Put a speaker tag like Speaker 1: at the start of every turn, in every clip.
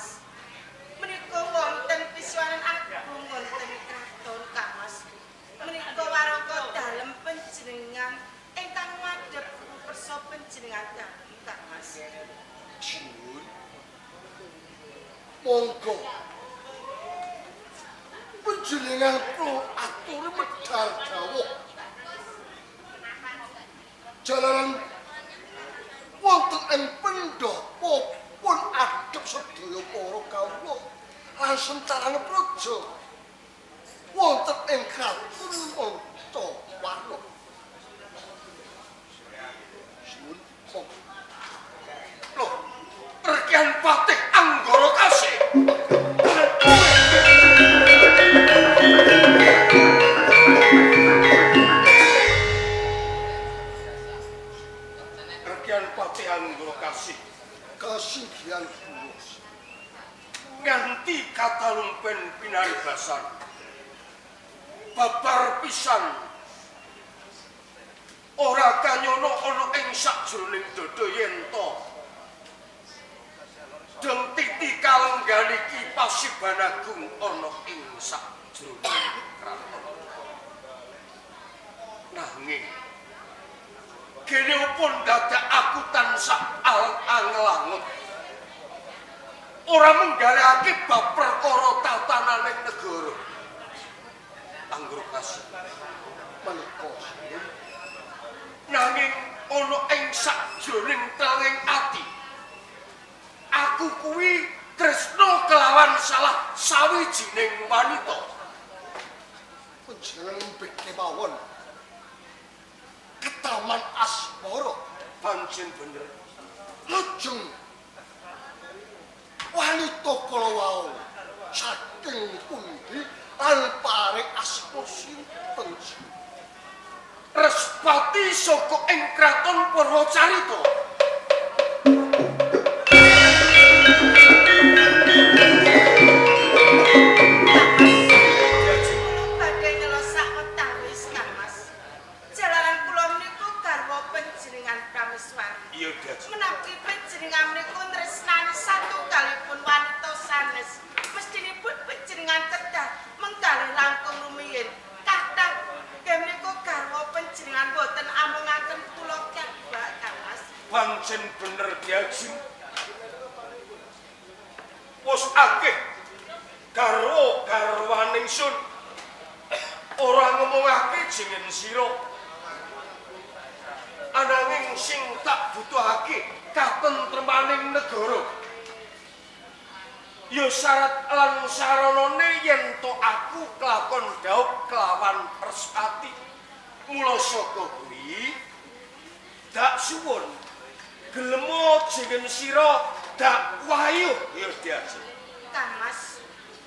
Speaker 1: Mas. Menika wonten pisuwanan agung wonten kraton Kang Mas. Menika warangka dalem panjenengan ingkang madhep perso panjenengan Kang Mas.
Speaker 2: Jun. Monggo. Panjenengan kula atur medal dawuh. Jalaran wonten ing pendopo pun adhep sedaya para kawula lan sentarane praja wonten ing kraton Montowaro. Suwun loh, Rekian Patih Anggara Kasih. Rekian Patih Anggara Kasih. Kasinggihan kula. Nganti katalumpen pinaribasan. Babar pisan. Ora kanyono ana ing sakjroning dada yen to deng titi kalenggan iki Pasibanagung ana ing sakjroning kraton. Nanging kene pun dadak aku tansah angelangut. Ora menggalihake bab perkara tatananing negara. Anggara Kasih. Menika nanging ana ing sakjroning telenging ati aku kuwi tresna kelawan salah sawijining wanita. Panjenengan mbek kemawon ketaman asmara pancen bener. Lajeng wanita kala wau saking pundi lan paring asma sinten? Respati saka ing kraton Purwacarita.
Speaker 1: Menawi panjenengan menika tresnani satunggalipun wanita sanes, mestinipun panjenengan kedah mengkalih langkung rumiyin. Kathah menika garwa panjenengan boten amungaken kula kedua Kang Mas.
Speaker 2: Pancen bener Ki Haji. Wis akeh garwa-garwaning sun ora ngomongake jeneng sira. Ananging sing tak butuhake katentremaning negara. Ya syarat lan saranane yen to aku kelakon dhaup kelawan Respati. Mula saka kuwi dak suwun gelemo jeneng sira dak wayuh ya Diaji.
Speaker 1: Kang Mas,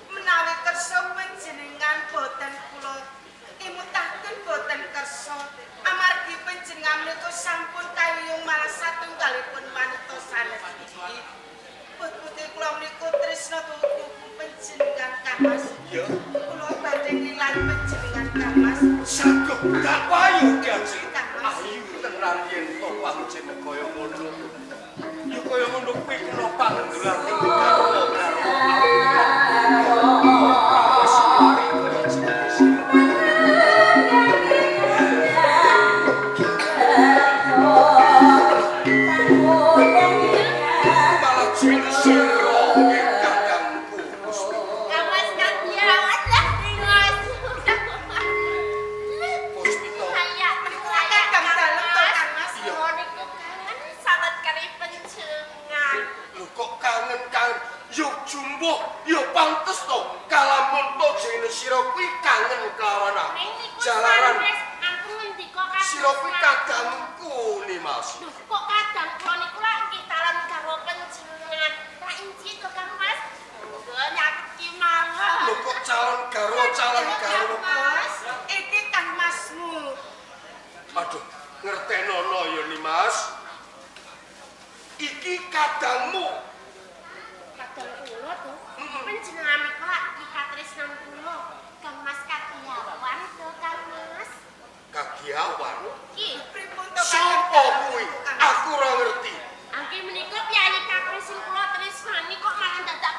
Speaker 1: menawi kersa panjenengan boten kula imutaken boten kersa amargi panjenengan menika sampun kayung malah satunggalipun wanita sanes iki. Putri kula menika tresna tuku panjenengan Kang Mas.
Speaker 2: Ya.
Speaker 1: Kula badhe ngilang panjenengan Kang Mas.
Speaker 2: Saged dak payu Diaji. Ayu tenan yen to panjenengan kaya ngono. Ya kaya ngono kuwi kula panggelar ing garwa. Yo pantes to kalamun to jenenge sira kuwi kangen kelawan aku. Jalaran
Speaker 3: aku ngendika kan
Speaker 2: sira kuwi kadangku ni Mas.
Speaker 3: Duh, kok kadang kula niku lak nggih talon garwa panjenengan. Lah inci to Kang Mas. Monggo nyaki mawon.
Speaker 2: Lho kok calon garwa.
Speaker 1: Mas, iki Kang Masmu.
Speaker 2: Aduh, ngertenono ya ni Mas. Iki kadangmu.
Speaker 3: Kadang kula to. Panjenengan niku lak katresnan kula. Kang Mas Kagiawan to Kang Mas.
Speaker 2: Kagiawan.
Speaker 3: Ki,
Speaker 1: Pripun to
Speaker 2: Sopo kuwi? Aku ora ngerti.
Speaker 3: angge menika piyayi kakung sing kula tresnani kok malah dadak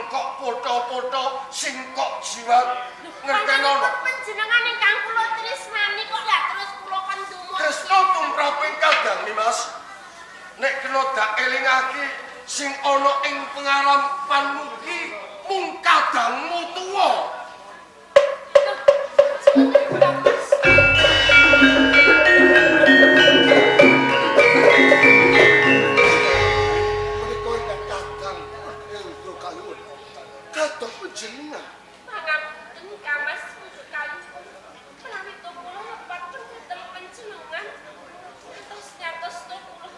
Speaker 2: kok foto-foto sing kok jiwat ngertenono.
Speaker 3: Panjenengan ingkang kula tresnani kok ya terus kula kendhumu.
Speaker 2: Tresno tumraping kadang Nimas. Nek kena dak elingake sing ana ing pengarapanmu ki mung kadangmu tuwa. Kadang panjenengan
Speaker 3: Pangapunten Kamas kalipun menawi to kula lepat dhateng panjenengan. Terus ngantos to kula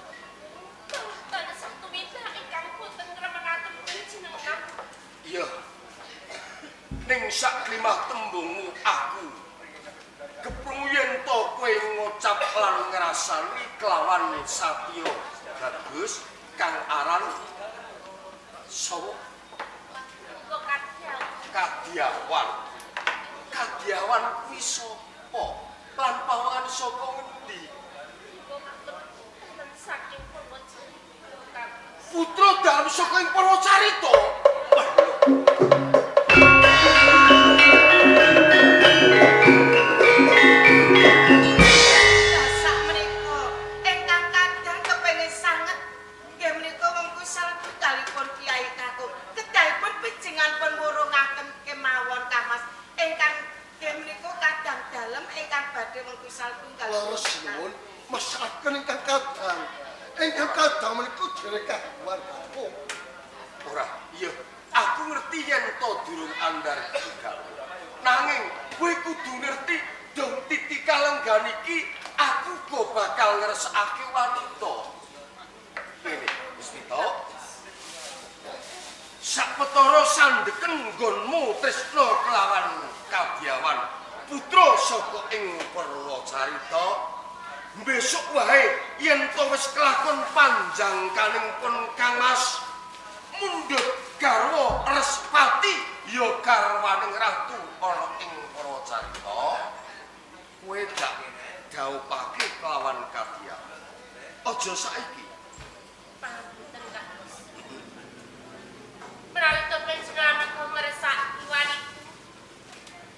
Speaker 3: tansah tuwita ingkang boten ngremenaken panjenengan.
Speaker 2: iya. Ning sak limah tembungmu aku keprunyen to kowe ngucap lan ngrasani kelawan satya bagus kang aran sawa
Speaker 3: Kok kadang
Speaker 2: Kadiawan. Kadiawan kuwi sapa? Lan pawangan saka ngendi?
Speaker 3: boten saking Purwocari.
Speaker 2: Putra dalem saka ing Purwacarita. Wah,
Speaker 1: Sak menika ingkang kadang kepengin sanget nggih menika wong kusal kalipun Kyai Kakung. Kedahipun panjenenganipun murungaken kemawon Kamas ingkang nggih menika kadang dalem ingkang badhe wong kusal tunggal.
Speaker 4: Leres nuwun, masakan ingkang kadang. Ingkang kadang menika direkah warga.
Speaker 2: ora. Iya, aku ngerti yen to durung andar gawe. Nanging kowe kudu ngerti dong titika lenggan iki aku go bakal ngresakake wanita. Ngene, Gusti to. Sapetara sandeken nggonmu tresna kelawan Kadiawan putra saka ing Purwacarita. Besok wae yen to wis kelakon panjang kaningpun Kang Mas mundhut garwa Respati ya garwaning ratu ana ing Purwacarita. Kowe dak dhawuhake kelawan Kadiawan. Aja saiki.
Speaker 3: Pangapunten Kamas. Menawi to panjenengan kok ngresaki wanita.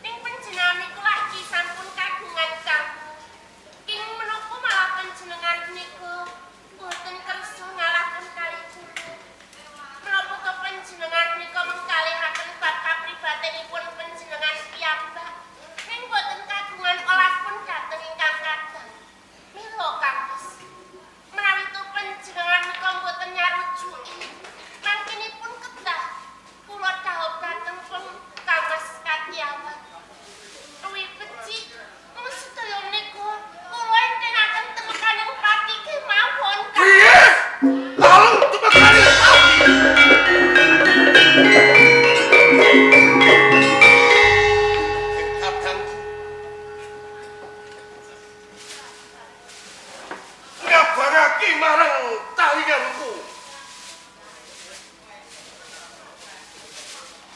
Speaker 3: Ning panjenengan niku lagi sampun kagungan kanggo ing menapa malah panjenengan niku boten kersa ngalahaken kalipun. Menapa to panjenengan niku mengkalihaken bab kapribadenipun panjenengan piyambak. Ning boten kagungan olas pun dhateng ingkang kadang. Mila Kamas. Menawi to panjenengan niku boten nyarujuki. Mangkinipun kedah kula dhawuh dhateng Kamas Kadiawan. Luwih becik sedaya niku kula entenaken temekaning pati kemawon.
Speaker 2: Piye? Alung tumekane pati. Kadangku ngabarake marang talianku.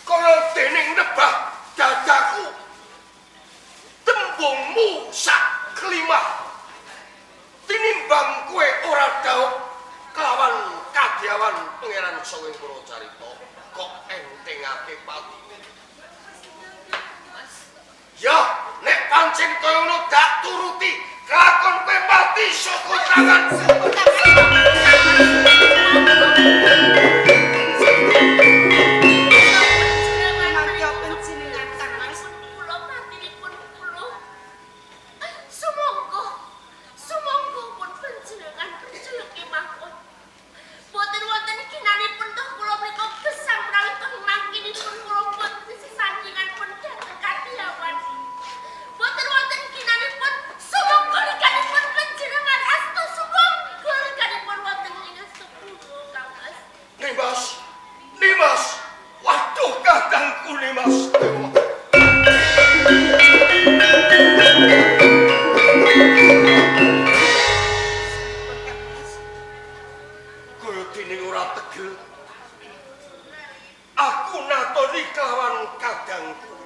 Speaker 2: Kaya dening nebah dadaku. Tembungmu sak kelimah. Tinimbang kowe ora dhawuh kelawan Kadiawan pangeran saka ing Purwacarita kok entengake pati. Ya, nek pancen kaya ngono dak turuti kelakon kowe mati saka tanganku.
Speaker 1: Mangga panjenengan Kamas.
Speaker 3: Kula patinipun kula. Sumangga pun panjenengan percaya kemawon. Boten wonten kinanipun toh kula menika gesang menawi toh mangkinipun kula boten sesandingan pun dhateng Kadiawan. Boten wonten kinanipun sumangga likanipun panjenengan asta sumangga likanipun wonten ing sepuluh Kamas.
Speaker 2: Nimas, waduh kadangku Nimas. Kaya dene ora tegel. Aku natoni kelawan kadangku.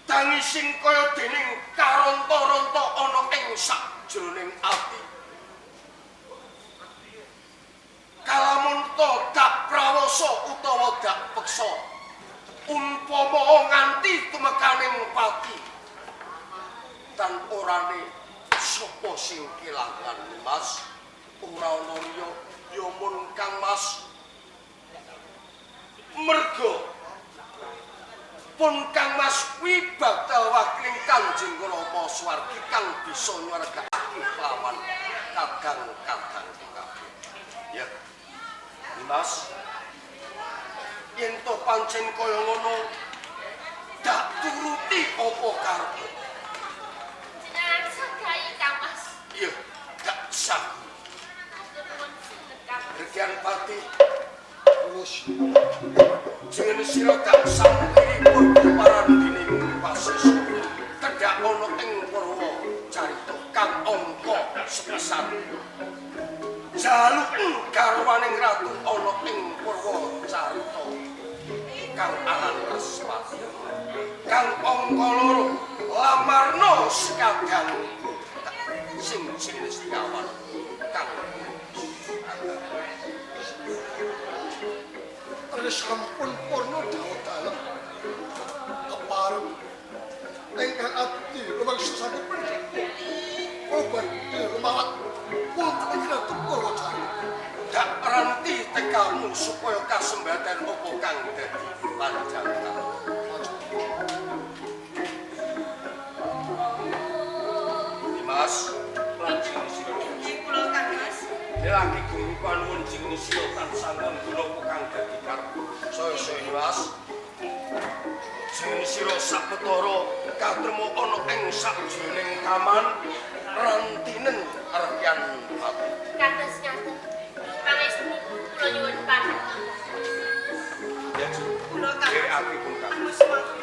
Speaker 2: Tangi sing kaya dening karonta-ronta ana ing sakjroning ati. sapa sing kelangan Mas? Ora ana liya ya mun Kang Mas. Mergo pun Kang Mas kuwi bakal wakiling Kanjeng Rama Swargi kang bisa nywargakake lawan kadang-kadang kabeh. Ya. Mas, yen to pancen kaya ngono dak turuti apa karepmu.
Speaker 3: Jenengan segai Kang Mas.
Speaker 2: Iya, gak sagu.
Speaker 3: Nuwun sinten Kang Mas.
Speaker 2: Regian pati
Speaker 4: Terus
Speaker 2: jeneng sira gak sampiripun paran dening Paseso. Tedak ana ing Purwa carita kang angka sepisan. Jaluk garwaning ratu ana ing Purwa carita kang aran Reswati. Kang angka loro lamarna sekadang sing jenenge Sekawan kang
Speaker 4: ada sampun porno dawa dalem kepareng ingkang ati rumang sesane pendek obat rumawat wonten ing ratu Purwocari
Speaker 2: dak ranti tekamu supaya kasembadan apa kang dadi panjangkan. Dimas, lancing sira.
Speaker 1: Inggih kula Kang Mas.
Speaker 2: Lagi guru panuwun jeneng sira tansah nggula kang dadi karep. Saya Dimas. Jeneng sira sapetara katremo ana ing sakjroning kaman rantinen arpian pati.
Speaker 3: Kados ngaten. Pangestu kula nyuwun pamit.
Speaker 2: Ya, Ju.
Speaker 1: Kula Kang
Speaker 2: Diri
Speaker 1: Mas.
Speaker 2: aku pun Kang.
Speaker 1: Anu semakin.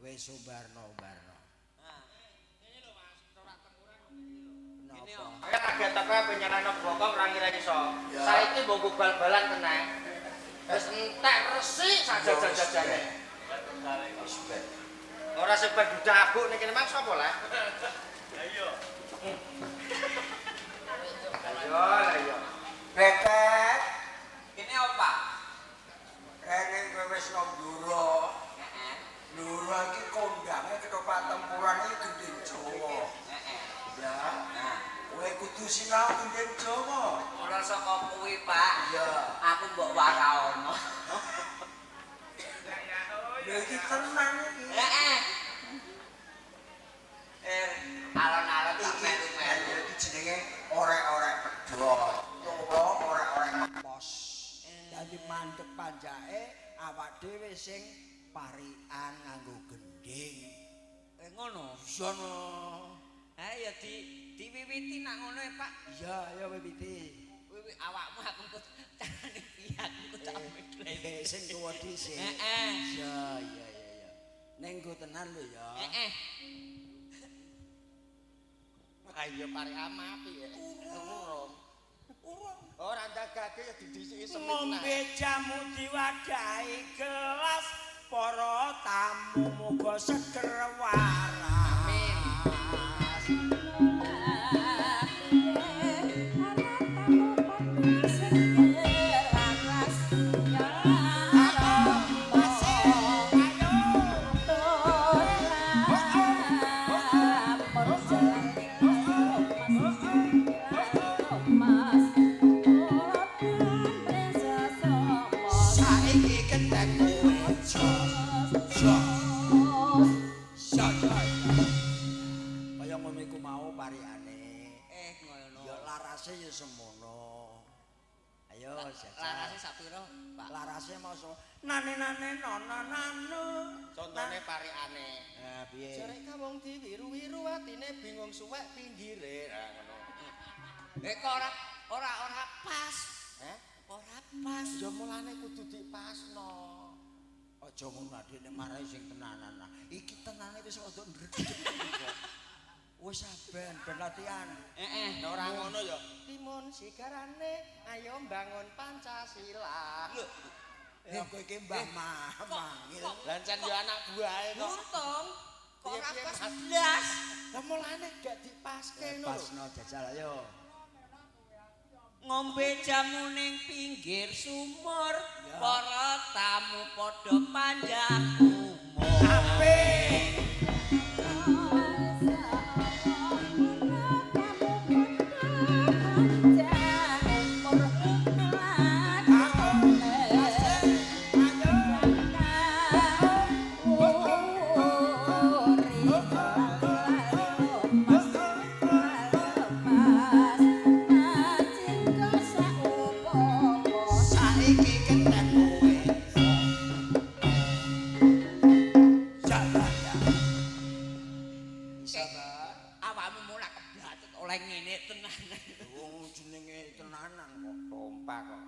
Speaker 5: Wis Subarno.
Speaker 6: Kaya kaget apa penyerana bokong ra ngira iso.
Speaker 4: Ya.
Speaker 6: Saiki mbok bal-balan tenan. Wis entek resik sajak-jajane. Ora sebab budak abuk ning kene mang sapa lah? Lah iya. Lah iya.
Speaker 5: Bebek. Ini apa? Rene kowe wis nang Ndura. Ndura iki kondange ketoprak tempuran iki gending Jawa. Ya. kudu sinau gendeng Jawa.
Speaker 6: Ora saka kuwi, Pak.
Speaker 5: Iya.
Speaker 6: Aku mbok waraono.
Speaker 5: Lha iki tenan iki.
Speaker 6: Heeh. Alon-alon tak melu-melu.
Speaker 5: Ya iki jenenge orek-orek pedhot. Utawa orek-orek pos. Dadi mandeg panjake awak dhewe sing parikan nganggo gending.
Speaker 6: Ngono.
Speaker 5: Sono.
Speaker 6: Ha ya diwiwiti nak ngono ya, Pak.
Speaker 5: Iya, ya wiwiti.
Speaker 6: Wiwi awakmu aku kok carane piye aku tak mikir.
Speaker 5: Sing tuwa dhisik.
Speaker 6: Heeh.
Speaker 5: Iya, iya, iya. Ning go tenan lho ya.
Speaker 6: Heeh. Ayo pare amapi ya. Urung. Ora ndagake ya didhisiki semen.
Speaker 5: Ngombe jamu diwadahi gelas para tamu muga seger waras.
Speaker 6: Amin.
Speaker 5: Saiki kentek kowe. Kaya ngono iku mau parikane.
Speaker 6: Ngono.
Speaker 5: Ya larase ya semono. Ayo jajal.
Speaker 6: Larase sak pira, Pak?
Speaker 5: Larase mau nane nonu.
Speaker 6: Contone parikane.
Speaker 5: Nah, piye?
Speaker 6: Jareka wong diwiru-wiru atine bingung suwek pinggire. Nah ngono. Kok ora pas. Ora pas.
Speaker 5: Ya mulane kudu dipasno. Aja ngono adine marahi sing tenanan. Iki tenane wis rada ndredeg kok. Wis saben ben latihan.
Speaker 6: Nek ora ngono ya. Timun sigarane ayo bangun Pancasila.
Speaker 5: Ya kowe iki Mbah Mangil.
Speaker 6: Lancen yo anak buahe kok. Untung kok ora pas blas. Lah mulane gak dipaske ngono.
Speaker 5: Pasno jajal ayo.
Speaker 6: Ngombe jamu ning pinggir sumur, para tamu padha panjang umur.
Speaker 5: Apik. Saiki kentek kowe. Jalan ya. Bisa ta?
Speaker 6: Awakmu mulak kebatut oleh ngene tenanan.
Speaker 5: Wong jenenge tenanan kok tompak kok.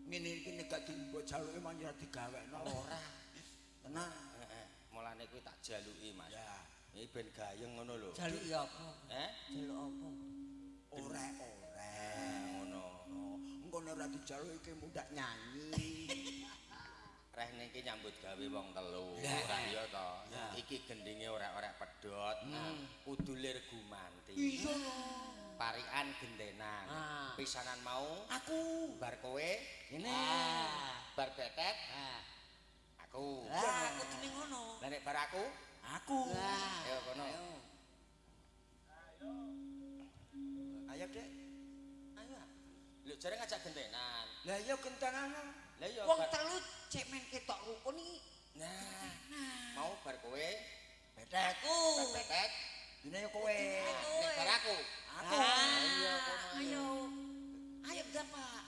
Speaker 5: Ngene iki nek gak dimbok jaluke manjur digawekno ora. Tenang.
Speaker 7: Mulane kuwi tak jaluki, Mas.
Speaker 5: Ya,
Speaker 7: Iki ben gayeng ngono lho.
Speaker 6: Jaluki apa?
Speaker 7: Jaluk apa?
Speaker 5: orek-orek.
Speaker 7: Ngono.
Speaker 5: Engko nek ora dijaluke iki mundak nyanyi.
Speaker 7: Rehne iki nyambut gawe wong telu.
Speaker 5: Lah.
Speaker 7: Ora iya to.
Speaker 5: Nah.
Speaker 7: Iki gendinge orek-orek pedhot. Kudu lir gumanti.
Speaker 5: Iya.
Speaker 7: Parikan gendenan.
Speaker 6: Ah.
Speaker 7: Pisanan mau
Speaker 5: Aku.
Speaker 7: bar kowe
Speaker 5: Ini.
Speaker 7: bar betet aku.
Speaker 6: Lah kudune ngono.
Speaker 7: Lah nek bar aku
Speaker 5: Aku.
Speaker 7: ayo kono.
Speaker 5: Ayo, Dek.
Speaker 7: Ayo. Lho jare ngajak gendenan.
Speaker 5: Lah iya gentenan.
Speaker 7: Lah iya
Speaker 6: Wong
Speaker 7: bar.
Speaker 6: telu cek men ketok rukun iki.
Speaker 7: Nah, mau bar kowe
Speaker 5: Betek.
Speaker 7: bar betet
Speaker 5: Dene yo kowe.
Speaker 7: nek bar aku.
Speaker 5: Aku.
Speaker 6: Ayo kono. Ayo. Ayo Bapak.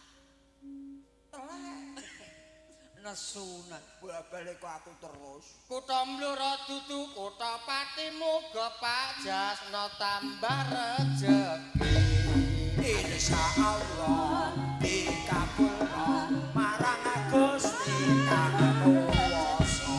Speaker 6: Nesunan.
Speaker 5: Bolak-balik kok aku terus.
Speaker 7: Kutha Mlora dudu kutha pati muga pajasna tambah rejeki.
Speaker 5: Insyaallah dikabulno marang Gusti Kang Kuwasa.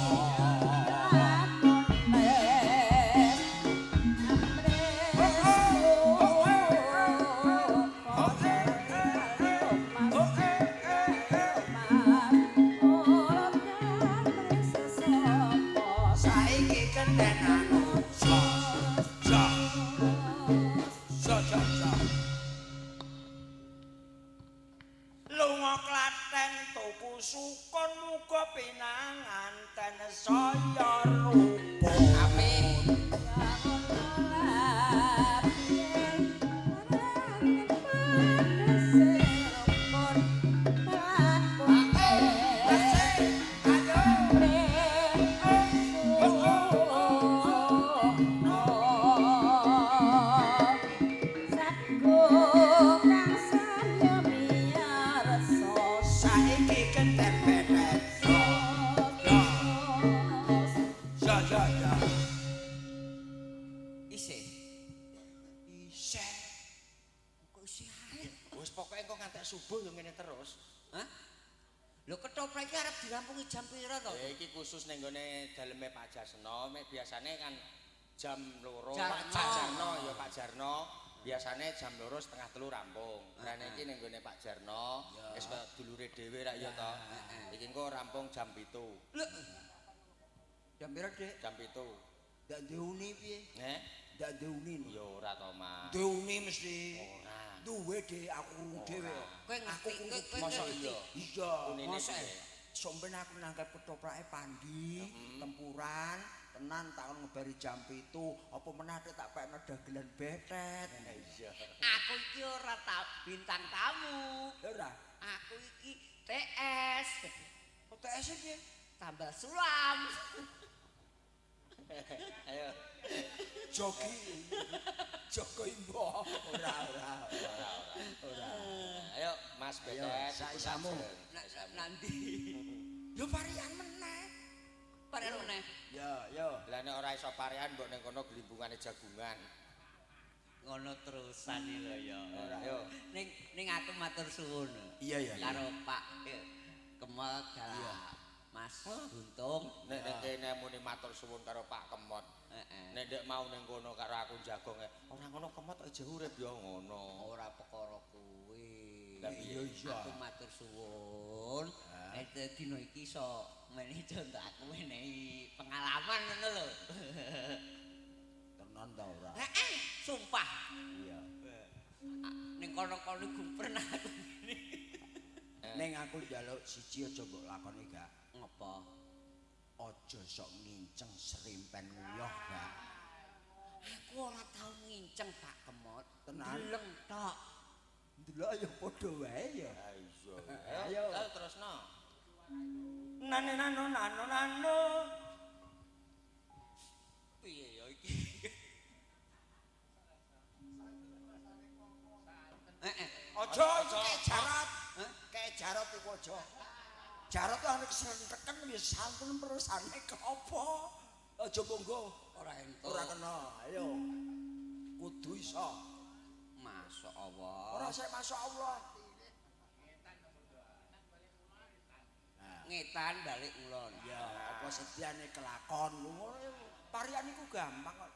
Speaker 5: Saiki kentenan.
Speaker 6: Isih.
Speaker 5: Isih.
Speaker 6: Kok isih ae?
Speaker 7: Wis pokoke engko ngantek subuh yo ngene terus.
Speaker 6: Hah? Lho ketoprak iki arep dirampungi jam pira to?
Speaker 7: Ya iki khusus ning gone daleme Pak Jasno, mek biasane kan jam 2
Speaker 6: Jarno.
Speaker 7: Pak Jarno ya Pak Jarno. Biasane jam 2:30 rampung. Lah iki ning gone Pak Jarno wis kaya dulure dhewe ra ya to. Iki engko rampung jam 7.
Speaker 6: Lho,
Speaker 5: Jam pira, Dik?
Speaker 7: Jam 7.
Speaker 5: Ndak diuni piye? Ndak diuni.
Speaker 7: Ya ora to, Mas.
Speaker 5: Diuni mesti.
Speaker 7: Ora.
Speaker 5: Duwe Dik aku dhewe.
Speaker 6: kowe ngerti kowe
Speaker 7: Mosok
Speaker 6: ngerti.
Speaker 7: iya.
Speaker 5: Iya.
Speaker 7: Unine
Speaker 5: Mosok
Speaker 7: piye?
Speaker 5: Somben aku nangkep ketoprake Pandi, tempuran, tenan tak ngebari jam 7. Apa meneh tak pekno dagelan betet.
Speaker 7: Iya.
Speaker 6: Aku iki ora bintang tamu.
Speaker 5: Ora.
Speaker 6: Aku iki TS.
Speaker 5: OTS piye?
Speaker 6: Tambah sulam.
Speaker 7: Ayo.
Speaker 5: Jogi. Joko Imbo. Ora.
Speaker 7: Ayo Mas Betet.
Speaker 5: saisamu.
Speaker 6: Nanti
Speaker 5: Yo varian meneh.
Speaker 6: bareng meneh.
Speaker 5: Yo.
Speaker 7: Lah nek ora iso parean mbok ning kono glimbungane jagungan.
Speaker 6: Ngono terusan iki lho ya.
Speaker 7: Yo.
Speaker 6: Ning aku matur suwun.
Speaker 5: Iya.
Speaker 6: Karo Pak Kemot kala Mas Buntung.
Speaker 7: Nek kene muni matur suwun karo Pak Kemot. Nek ndek mau ning kono karo aku njagong ora ngono Kemot aja urip ya ngono.
Speaker 6: Ora perkara kuwi.
Speaker 7: Lah iya.
Speaker 6: Aku matur suwun. Nek dina iki iso menehi contoh aku menehi pengalaman ngono lho.
Speaker 5: Tenan ta ora?
Speaker 6: Sumpah.
Speaker 5: Iya.
Speaker 6: Ning kono-kono iku pernah aku
Speaker 5: Ning aku njaluk siji aja mbok lakoni gak.
Speaker 6: ngopo?
Speaker 5: Aja sok nginceng serimpen nguyah gak.
Speaker 6: Aku ora tau nginceng Pak Kemot.
Speaker 5: Tenan?
Speaker 6: Deleng tok.
Speaker 5: Ndelok ya padha wae ya.
Speaker 7: Ayo. Ayo terusno.
Speaker 5: Nano.
Speaker 6: Piye ya iki?
Speaker 5: Aja kayak jarot. Kayak jarot iku aja. Jarot tuh anak kesentekan ya santun perusane ke apa? Aja monggo.
Speaker 6: Ora entuk.
Speaker 5: Ora kena. Ayo. Kudu iso.
Speaker 6: Masya Allah.
Speaker 5: Ora sik masyaallah.
Speaker 6: Ngetan balik ngulon.
Speaker 5: Ya, apa sediane kelakon ngono. Parian iku gampang kok.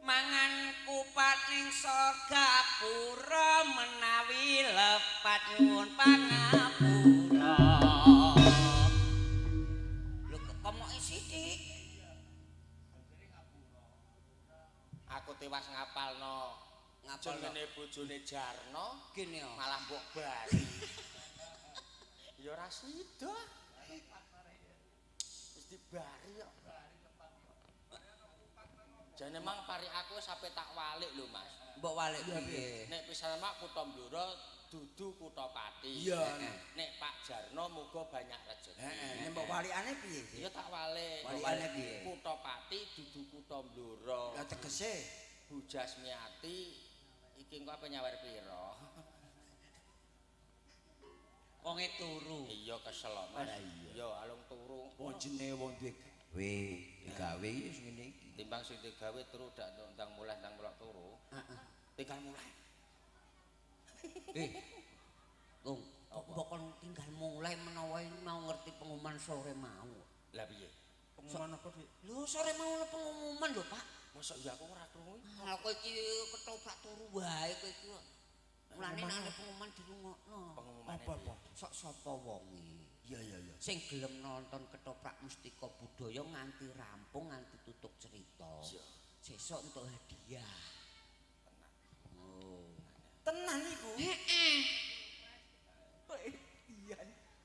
Speaker 6: Mangan kupat ning Sagapura menawi lepat nyuwun pangapura. Lho komoke sithik.
Speaker 7: Aku tewas ngapalno. Jenenge bojone Jarno
Speaker 6: Gini yo.
Speaker 7: malah mbok bali. Ya ora sida. Wis dibari kok. Jane mang pari aku sampe tak walik lho Mas.
Speaker 6: Mbok walik piye?
Speaker 7: Nek pisan mak Kutha Blora dudu Kutha Pati.
Speaker 5: Iya.
Speaker 7: Nek Pak Jarno muga banyak rezeki.
Speaker 5: Nek mbok walikane piye?
Speaker 7: Ya tak walik.
Speaker 5: Walikane piye?
Speaker 7: Kutha Pati dudu Kutha Blora.
Speaker 5: Lah tegese
Speaker 7: Bu Jasmiati iki engko apa nyawer pira?
Speaker 6: Wonge turu.
Speaker 7: Iya kesel kok, Mas.
Speaker 5: Ah, iya.
Speaker 7: Ya alung turu.
Speaker 5: wonjene wong duwe gawe, digawe wis ngene iki.
Speaker 7: Timbang sing digawe turu dak ndang mulai turu. Tinggal mulai.
Speaker 6: Tung, mbok kon tinggal mulai menawa mau ngerti pengumuman sore mau.
Speaker 7: Lah piye?
Speaker 5: Pengumuman apa Dik?
Speaker 6: Lho sore mau ana pengumuman lho, Pak.
Speaker 7: Mosok ya aku ora krungu.
Speaker 6: Aku iki ketoprak turu wae kowe iki. Mulane nek ana pengumuman dirungokno.
Speaker 7: Pengumumane.
Speaker 5: Apa?
Speaker 6: Sok sapa wonge?
Speaker 5: Iya.
Speaker 6: Sing gelem nonton ketoprak Mustika Budaya nganti rampung nganti tutup cerita.
Speaker 7: Iya.
Speaker 6: Sesuk entuk hadiah. Oh.
Speaker 5: Tenan iku.
Speaker 6: Heeh.
Speaker 5: Iya.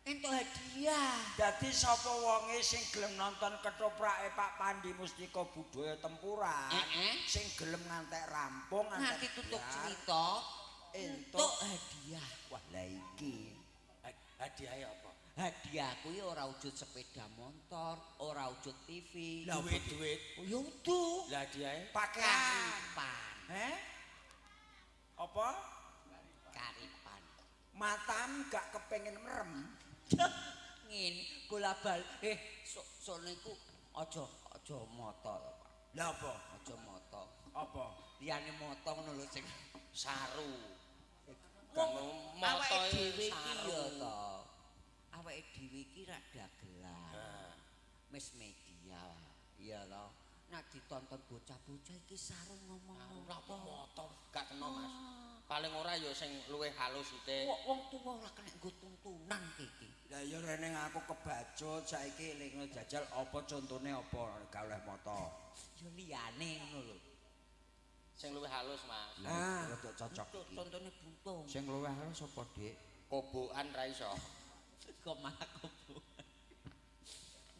Speaker 6: Entuk hadiah.
Speaker 5: Dadi sapa wonge sing gelem nonton ketoprake Pak Pandi Mustika Budaya Tempuran, sing gelem ngantek rampung
Speaker 6: Nganti tutup cerita entuk hadiah.
Speaker 5: Wah, lah iki
Speaker 7: Hadiahe apa?
Speaker 6: Hadiah kuwi ora wujud sepeda motor, ora wujud TV.
Speaker 7: Duit-duit.
Speaker 6: Oh, ya utuh.
Speaker 7: Lah hadiahe
Speaker 5: pakaian.
Speaker 6: Karipan.
Speaker 5: Apa?
Speaker 6: Karipan.
Speaker 5: Matam gak kepengin merem.
Speaker 6: Ngin bola bal. Sone iku aja motor.
Speaker 5: Lah apa?
Speaker 6: Aja moto.
Speaker 5: Apa?
Speaker 6: Liyane moto ngono lho sing
Speaker 7: Saru.
Speaker 6: wong
Speaker 7: moto
Speaker 6: awake dhewe iki
Speaker 7: saru.
Speaker 6: ya to. Awake dhewe iki ra dagelan.
Speaker 7: Nah.
Speaker 6: Mes media. Iya to. Nek ditonton bocah-bocah iki sarung ngomong
Speaker 7: Ora apa moto gak kena Mas. Paling ora ya sing luwih halus sithik.
Speaker 6: Wong tuwa ora kena nggo tuntunan iki.
Speaker 5: Lah ya rene aku kebacut saiki eling jajal apa contone apa gak oleh moto.
Speaker 6: Ya liyane ngono lho.
Speaker 7: Sing luwih halus Mas.
Speaker 5: Ah, rada cocok iki.
Speaker 6: Contone buntung.
Speaker 5: Sing luwih halus apa, Dik?
Speaker 7: Kobokan ra iso.
Speaker 6: Kok malah kobo.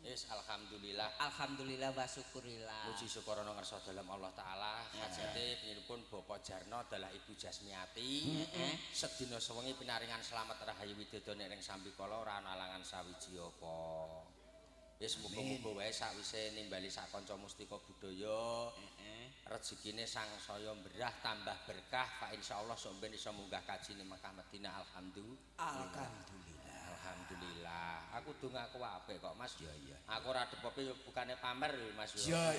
Speaker 7: Wis alhamdulillah.
Speaker 6: Alhamdulillah wa syukurillah.
Speaker 7: Puji syukur ana ngarsa dalem Allah taala. Sajate pengiripun Bapak Jarno adalah Ibu Jasmiati. Sedina sewengi pinaringan slamet rahayu widodone ing sambikala ora ana alangan sawiji apa. Wis muga-muga wae sakwise nimbali sak kanca mustika budaya. Rezekine sangsaya mberah tambah berkah. Fa insyaallah sok ben iso munggah kaji ning Mekah Madinah
Speaker 5: Alhamdulillah.
Speaker 7: Alhamdulillah. Aku dongaku apik kok Mas. Iya. Aku ora depoke ya bukane pamer ya Mas.
Speaker 5: Iya.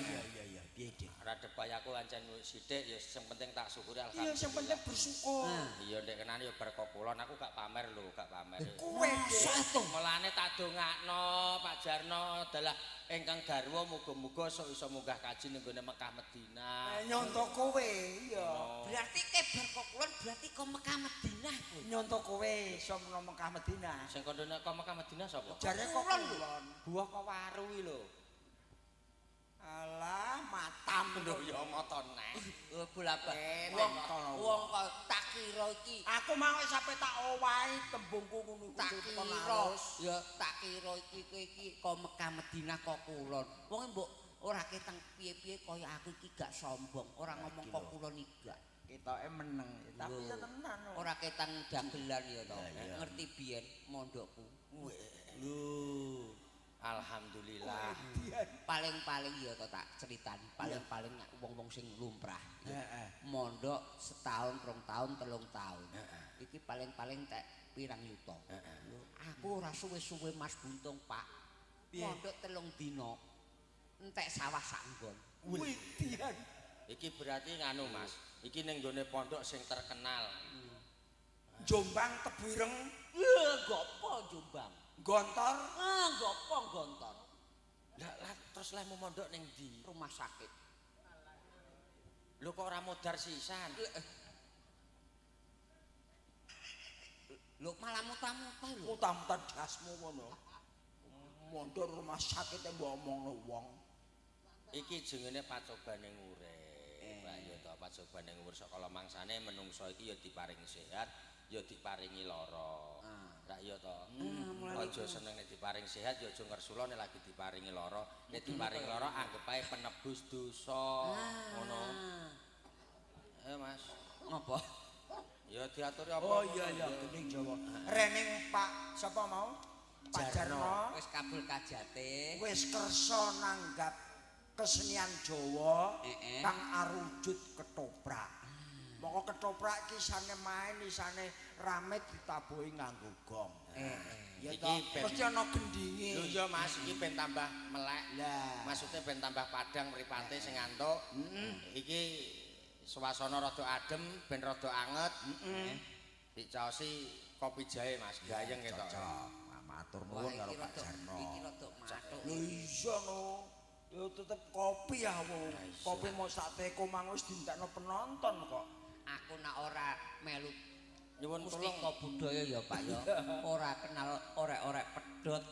Speaker 5: Piye, Dik?
Speaker 7: Ora depoke aku ancen sithik ya sing penting tak syukuri
Speaker 5: Iya,
Speaker 7: alhamdulillah.
Speaker 5: sing penting bersyukur.
Speaker 7: Iya ndek kenane ya berkah kulon aku gak pamer lho, gak pamer.
Speaker 5: Kowe satu.
Speaker 7: Mulane tak dongakno Pak Jarno adalah ingkang garwa muga-muga sok iso munggah kaji ning gone Mekah Madinah.
Speaker 5: Nyontok kowe, iya.
Speaker 6: Berarti kebar kok kulon berarti kok Mekah Madinah kowe.
Speaker 5: Nyontok kowe iso menawa Mekah Madinah.
Speaker 7: Sing kandhane kok Mekah Madinah sapa?
Speaker 5: Jare kok kulon.
Speaker 7: Buah kok waru iki lho.
Speaker 5: Alah, matam
Speaker 7: Lho ya moto neh.
Speaker 6: Bola-bali.
Speaker 5: Wong
Speaker 6: Wong kok tak kira iki
Speaker 5: aku mau sampe tak owahi tembungku ngono
Speaker 6: tak kira ya tak kira iki kowe iki kok Mekah Madinah kok kulon. Wong mbok ora ketang piye-piye kaya aku iki gak sombong, ora ngomong kok kulon iki gak.
Speaker 5: Ketoke meneng, tapi ya tenan.
Speaker 6: Ora ketang dagelan ya to. Ngerti biyen mondokku.
Speaker 5: Lho,
Speaker 7: Alhamdulillah.
Speaker 6: Paling-paling ya to tak critani, paling-paling wong-wong sing lumrah. Mondok setahun, 2 tahun, 3 tahun. Iki paling-paling tek pirang yuta. Aku ora suwe-suwe Mas Buntung, Pak. Mondok 3 dina. Entek sawah sak nggon.
Speaker 5: Widian.
Speaker 7: Iki berarti nganu Mas. Iki ning gone pondok sing terkenal.
Speaker 5: Jombang Tebuireng
Speaker 6: Gopo Jombang.
Speaker 5: Gontor.
Speaker 6: Gopo Gontor.
Speaker 7: Lah terus lemu mondok ning ndi?
Speaker 6: Rumah sakit.
Speaker 7: Lho kok ora modar sisan?
Speaker 6: Lho malah muta-muta lho.
Speaker 5: Mutam-mutam dasmu ngono. Mondok rumah sakit mbok omongno wong.
Speaker 7: Iki jenenge pacobaning urip. Pak ya to pacobaning urip sakala mangsane menungso iki ya diparingi sehat, ya diparingi lara. Ra iya to. Aja seneng nek diparingi sehat ya aja ngersula nek lagi diparingi lara. Nek diparingi lara anggap ae penebus dosa. Ngono. Mas.
Speaker 6: Ngopo?
Speaker 7: Ya diaturi apa?
Speaker 5: Oh iya gening Jawa. Rening Pak sapa mau? Pak Jarno
Speaker 6: Wis kabul kajate.
Speaker 5: wis kersa nanggap kesenian Jawa kang arujut ketoprak. Moko ketoprak iki isane main, isane rame ditabuhi nganggo gong. Ya
Speaker 7: Iki
Speaker 5: toh,
Speaker 7: ben-
Speaker 5: mesti ana gendinge.
Speaker 7: Lho iya Mas, iki ben tambah melek.
Speaker 5: Lah,
Speaker 7: Maksudnya ben tambah padang mripate sing ngantuk. Iki suasana rada adem, ben rada anget. Dicaosi kopi jahe Mas, gayeng ketok.
Speaker 5: cocok. Matur nuwun karo Pak Jarno.
Speaker 6: Iki rada matuk.
Speaker 5: Lho iya no. Ya tetep kopi ya wong. Kopi mau sak teko mang wis dintekno penonton kok.
Speaker 6: Aku nak ora melu
Speaker 7: Nyuwun tulung,
Speaker 6: mustika budaya ya Pak ya. Ora kenal orek-orek pedhot.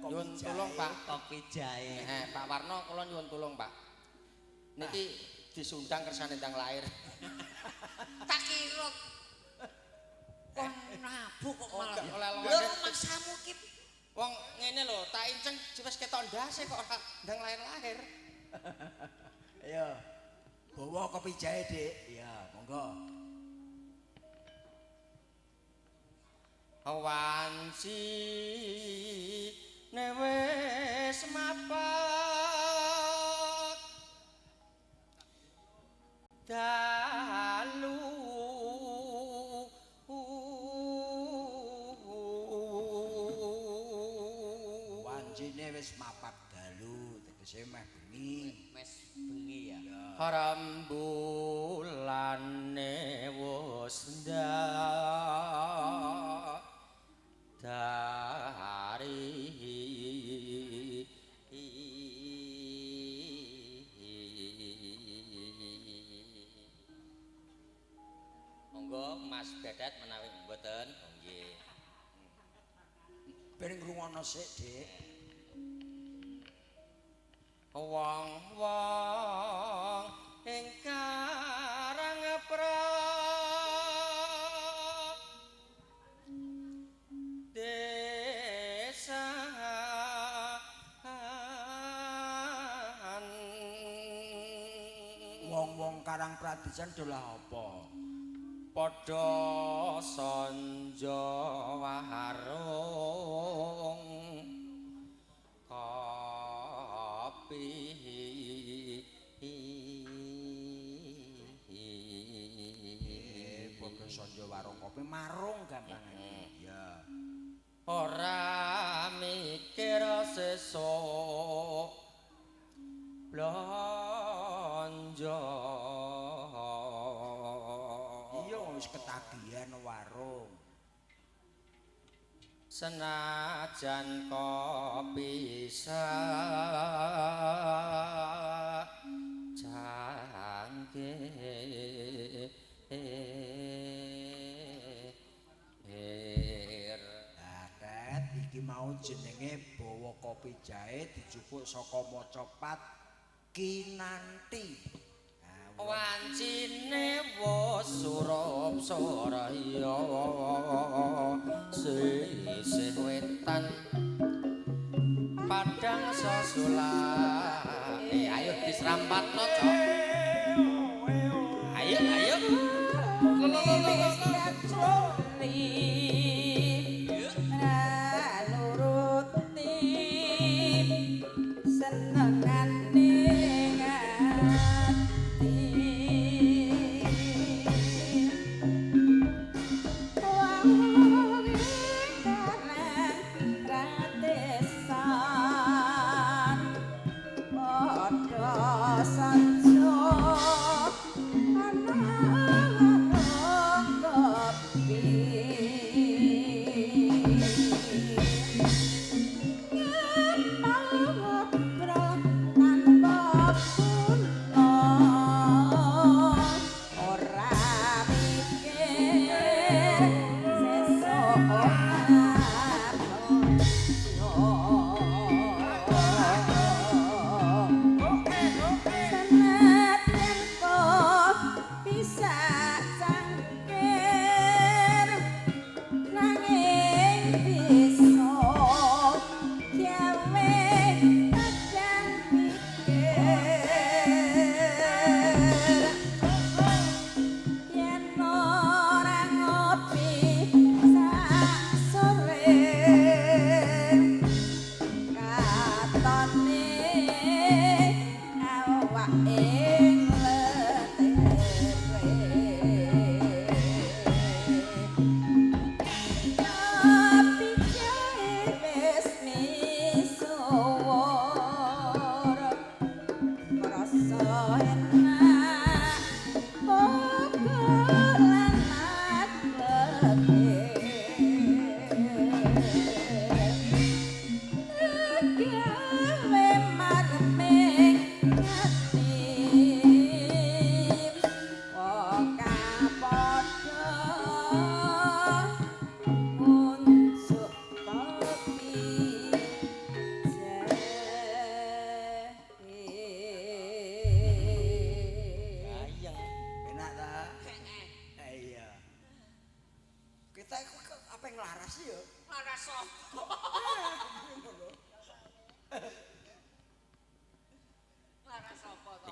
Speaker 7: nyuwun tulung Pak.
Speaker 6: Kopi jahe.
Speaker 7: Pak Warno kula nyuwun tulung Pak. Niki disundang kersane ndang lair.
Speaker 6: Tak kira kon nabuk kok malah.
Speaker 7: oleh
Speaker 6: Lho
Speaker 7: lewat
Speaker 6: maksamu ki
Speaker 7: wong ngene lho, tak inceng wis ketok ndase kok ora ndang lair-lair.
Speaker 5: Ayo. Bawa kopi jahe, Dik. Iya, monggo.
Speaker 7: Wanci ne wis mapak dalu
Speaker 5: Wancine wis mapak dalu, tegese meh bengi.
Speaker 6: mes bengi
Speaker 7: Rembulane wis dari monggo Mas Bedet menawi mboten nggih
Speaker 5: ben ngrungono sik Dik
Speaker 7: wong-wong ingkang
Speaker 5: wong-wong Karang Pradesan dolah apa
Speaker 7: padha sanja warung kopi
Speaker 5: padha sanja warung kopi marung gampangane ya
Speaker 7: ora mikir sesuk blanja
Speaker 5: iya wis ketagihan warung
Speaker 7: senajan kopi
Speaker 5: iki mau jenenge bawa kopi jahe dijupuk saka Mojopat Kinanti
Speaker 7: wancine wis surup soraya sisih wetan padang sasulane ayo disrampatno cok ayo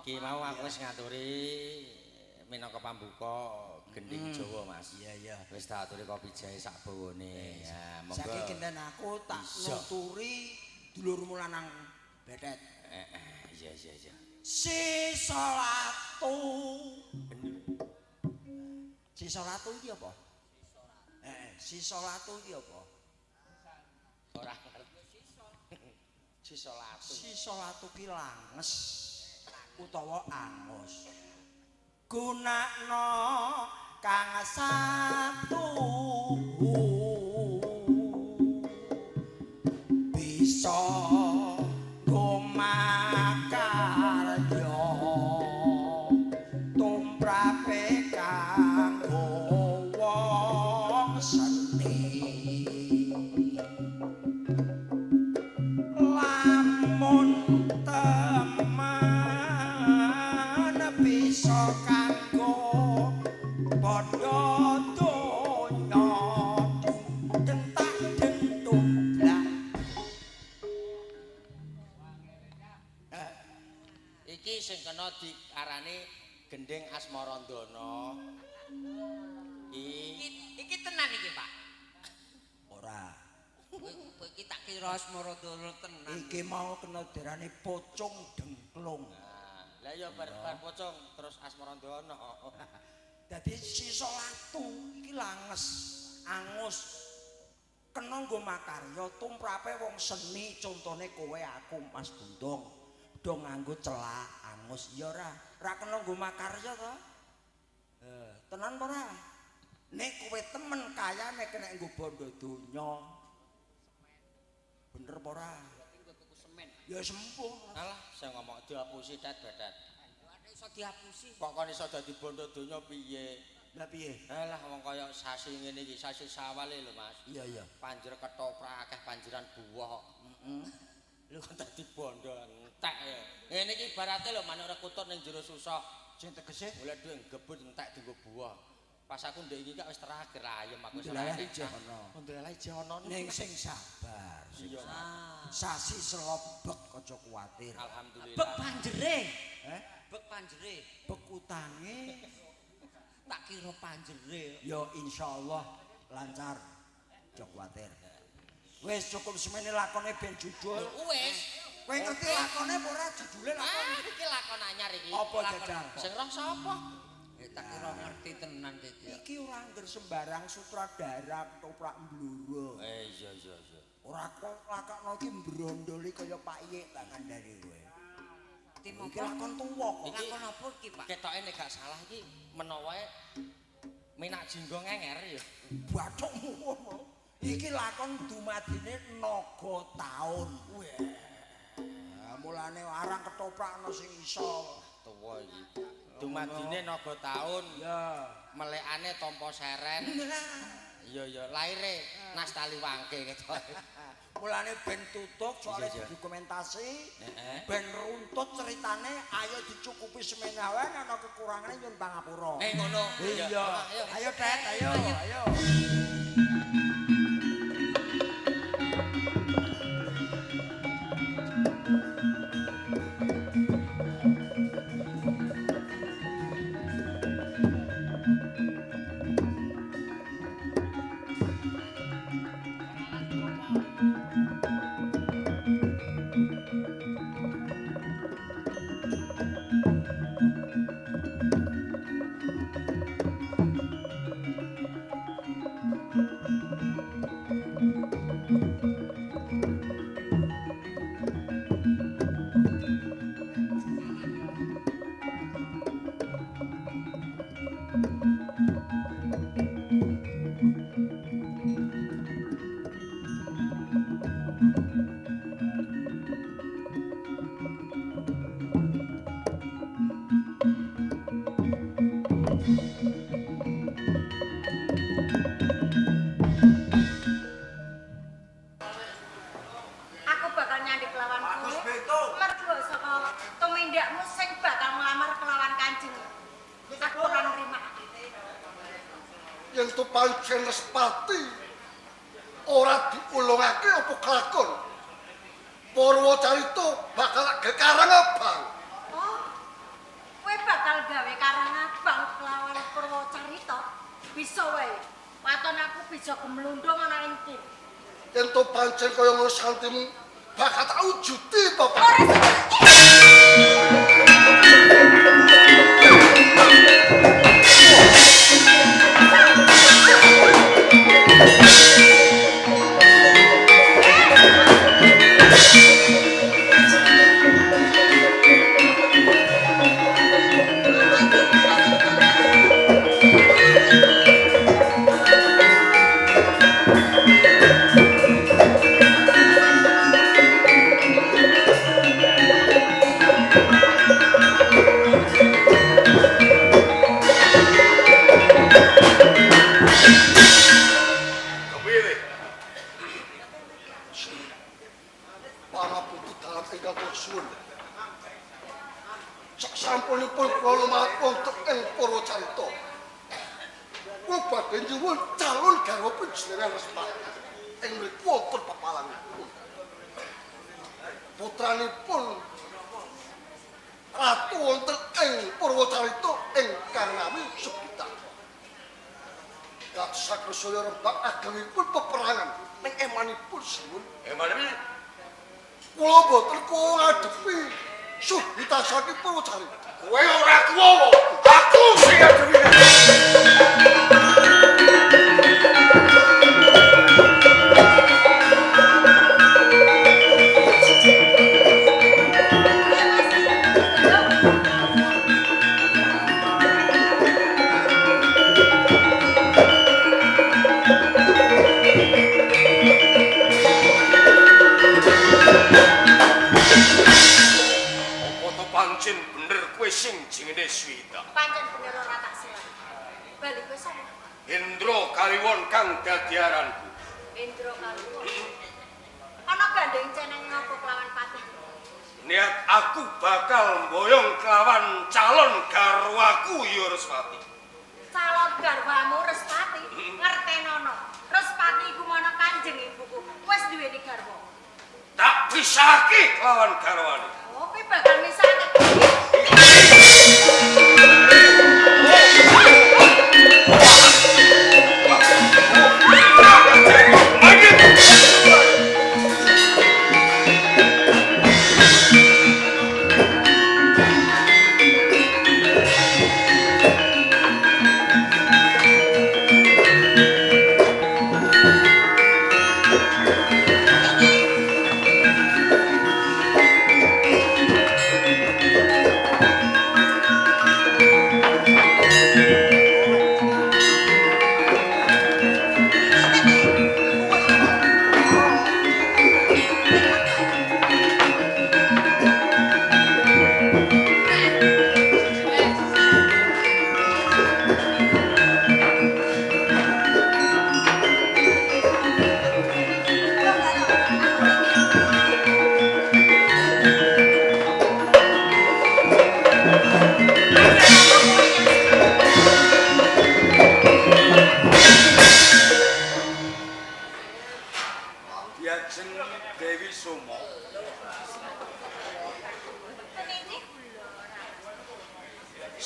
Speaker 7: iki mau aku wis ngaturi minangka pambuka gending Jawa Mas.
Speaker 5: Iya.
Speaker 7: Wis tak aturi kopi jahe sak bawane. Ya, monggo.
Speaker 5: Saiki genten aku tak nuturi dulurmu lanang Bedet.
Speaker 7: Iya.
Speaker 5: Si Solatu. Si Solatu iki apa? Si Solatu iki apa?
Speaker 7: Ora ngerti. Si Solatu.
Speaker 5: Si Solatu ki langes. utawa angus. Gunakno kang satu bisa gumakarya tumrape kanggo wong seni lamun teman bisa kanggo padha donya dentak dentumblak
Speaker 7: iki sing kena diarani gending Asmarandana.
Speaker 6: Iki tenan iki, Pak.
Speaker 5: ora
Speaker 6: Kowe iki tak kira Asmarandana tenan.
Speaker 5: iki mau kena diarani pocong dengklung.
Speaker 7: Lah ya bar pocong terus Asmarandana.
Speaker 5: Dadi sisa latu iki langes angus kena nggo makarya tumrape wong seni contone kowe aku Mas Bundung do nganggo celak angus ya ora kena nggo makarya to tenan apa ora nek kowe temen kayane kena nggo bondo donya bener apa ora ya sempuh
Speaker 7: Alah, saya ngomong dihapusi tet bedet.
Speaker 6: Iso dihapusi.
Speaker 7: Kok kon iso dadi bondo donya piye?
Speaker 5: lah piye
Speaker 7: Alah wong kaya sasi ngene iki, sasi sawale lho Mas.
Speaker 5: iya
Speaker 7: Panjer ketoprak akeh panjeran buah. Lho kok dadi bondo entek ya. Ngene iki ibarate lho manuk rekutut ning jero susah.
Speaker 5: sing tegese
Speaker 7: Mulai dhuwit ngebut entek dienggo buah. Pas aku ndek iki kak wis terakhir ayem aku wis
Speaker 5: Ndelalah
Speaker 7: terakhir.
Speaker 5: ijono.
Speaker 7: Ndelalah ijono.
Speaker 5: ning sing sabar
Speaker 7: Iya.
Speaker 5: sasi selobek aja kuwatir
Speaker 7: Alhamdulillah.
Speaker 6: Bek panjere.
Speaker 5: Bek
Speaker 6: panjere.
Speaker 5: bek utange
Speaker 6: Tak kira panjere.
Speaker 5: ya insyaallah lancar aja kuwatir wis cukup semene lakone ben judul
Speaker 6: Wis.
Speaker 5: kowe ngerti lakone apa ora judule lakon
Speaker 7: Iki lakon anyar iki.
Speaker 5: apa
Speaker 6: lakon
Speaker 5: jajal
Speaker 7: Sing roh sapa?
Speaker 6: Tak kira ngerti tenan iki.
Speaker 5: iki ora ngger sembarang sutradara ketoprak mbluro
Speaker 7: Iya.
Speaker 5: ora kok lakokno iki mbrondoli kaya Pak Iyik tak kandhani kowe
Speaker 6: Tim
Speaker 5: iki lakon tuwa kok
Speaker 7: Iki-
Speaker 6: lakon apa iki, Pak?
Speaker 7: Ketoke nek gak salah iki menawa minak jinggo ngenger ya.
Speaker 5: bathokmu ngono iki lakon dumadine naga taun mulane arang ketoprak ana sing iso
Speaker 7: Tuwa iki. Dumadine naga taun,
Speaker 5: ya
Speaker 7: melekane tampa seren. Iya, laire Nastali Wangke ketoke.
Speaker 5: mulane ben tutup soalnya
Speaker 7: Iya.
Speaker 5: didokumentasi
Speaker 7: Heeh.
Speaker 5: ben runtut ceritane ayo dicukupi semene wae ana kekurangane nyun pangapura
Speaker 7: Ngono.
Speaker 5: iya
Speaker 7: Ayo.
Speaker 5: ayo Tet ayo
Speaker 3: Aku bakal nyandhik lawan kowe. Mergo saka tumindakmu sing bakal nglamar kelawan Kanjeng. Aku ora nrimo.
Speaker 4: Yang tu pancen Respati ora diulungake apa kelakon. Purwacarita bakal gekarang abang.
Speaker 3: Oh. Kowe bakal gawe Karangabang kelawan Purwacarita. Bisa wae. Waton aku bisa gemlundung ana ing kene.
Speaker 4: Yang tu pancen kaya ngono santimu bakal tak wujudi Bapak.
Speaker 3: Ora
Speaker 4: wonten calon garwa panjenengan Respati. Ing mriku wonten papalanipun. Putranipun Ratu wonten ing Purwacarita ingkang nami Subita. Sakresaya Rembag agemipun peperangan ning emanipun sinuwun.
Speaker 2: Emanipun
Speaker 4: Kula boten kuwo ngadepi Subita saking Purwacarita.
Speaker 2: kowe ora kuwowo, aku sing ngadepi. Pancen bener kowe sing jenenge Swita.
Speaker 3: Pancen bener ora tak silap. Bali kowe sapa?
Speaker 2: Indra Kaliwon kang dadi aranku.
Speaker 3: Indra Kaliwon. Ana gandeng ceneng ngapa kelawan pati?
Speaker 2: Niat aku bakal mboyong kelawan calon garwaku ya Respati.
Speaker 3: Calon garwamu Respati? Ngertenono. Respati iku mana Kanjeng ibuku. Wis duweni garwa.
Speaker 2: Tak pisahke kelawan garwane.
Speaker 3: Oh, kowe bakal misahke.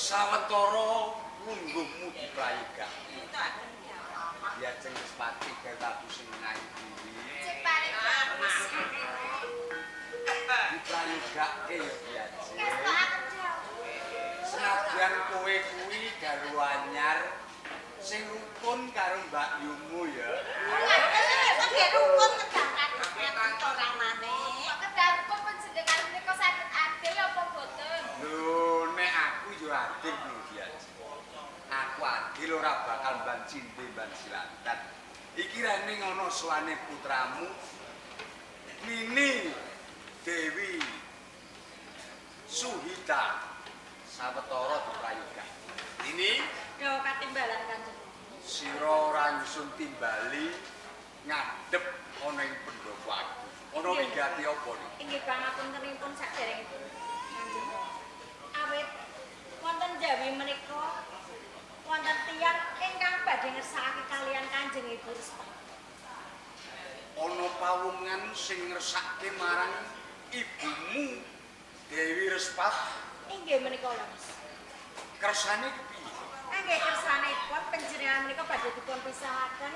Speaker 2: Sawetara lungguhmu diprayogak. Diajeng Respati ketaku sing ngayi
Speaker 3: Cek paling bagus.
Speaker 2: diprayogakke ya Diajeng.
Speaker 3: Wis tak kerja.
Speaker 2: Senajan kowe kuwi garwa anyar sing rukun karo Mbak Yumu ya.
Speaker 3: Nggih rukun kedangan ora maneh.
Speaker 8: Kedaripun panjenengan menika saged adil apa boten?
Speaker 2: Lho nek aku yo adil lho Diajeng. Aku adil ora bakal mban cinde mban silatan. Iki rene ngono suwane putramu Nini Dewi Suhita sawetara diprayogak. Ini
Speaker 3: Yo katimbalan Kanjeng.
Speaker 2: sira ora nyusun timbali ngadep ana ing pendopo aku. Ana wigati apa iki?
Speaker 3: Inggih pangapuntenipun saderengipun Kanjeng. Awit wonten Jawi menika wonten tiyang ingkang badhe ngersakake kalian Kanjeng Ibu Respati.
Speaker 2: Ana pawungan sing ngresake marang ibumu Dewi Respat.
Speaker 3: Inggih menika Mas.
Speaker 2: Kersane kepiye?
Speaker 3: Nggih kersanipun panjenengan menika badhe dipun pisahaken,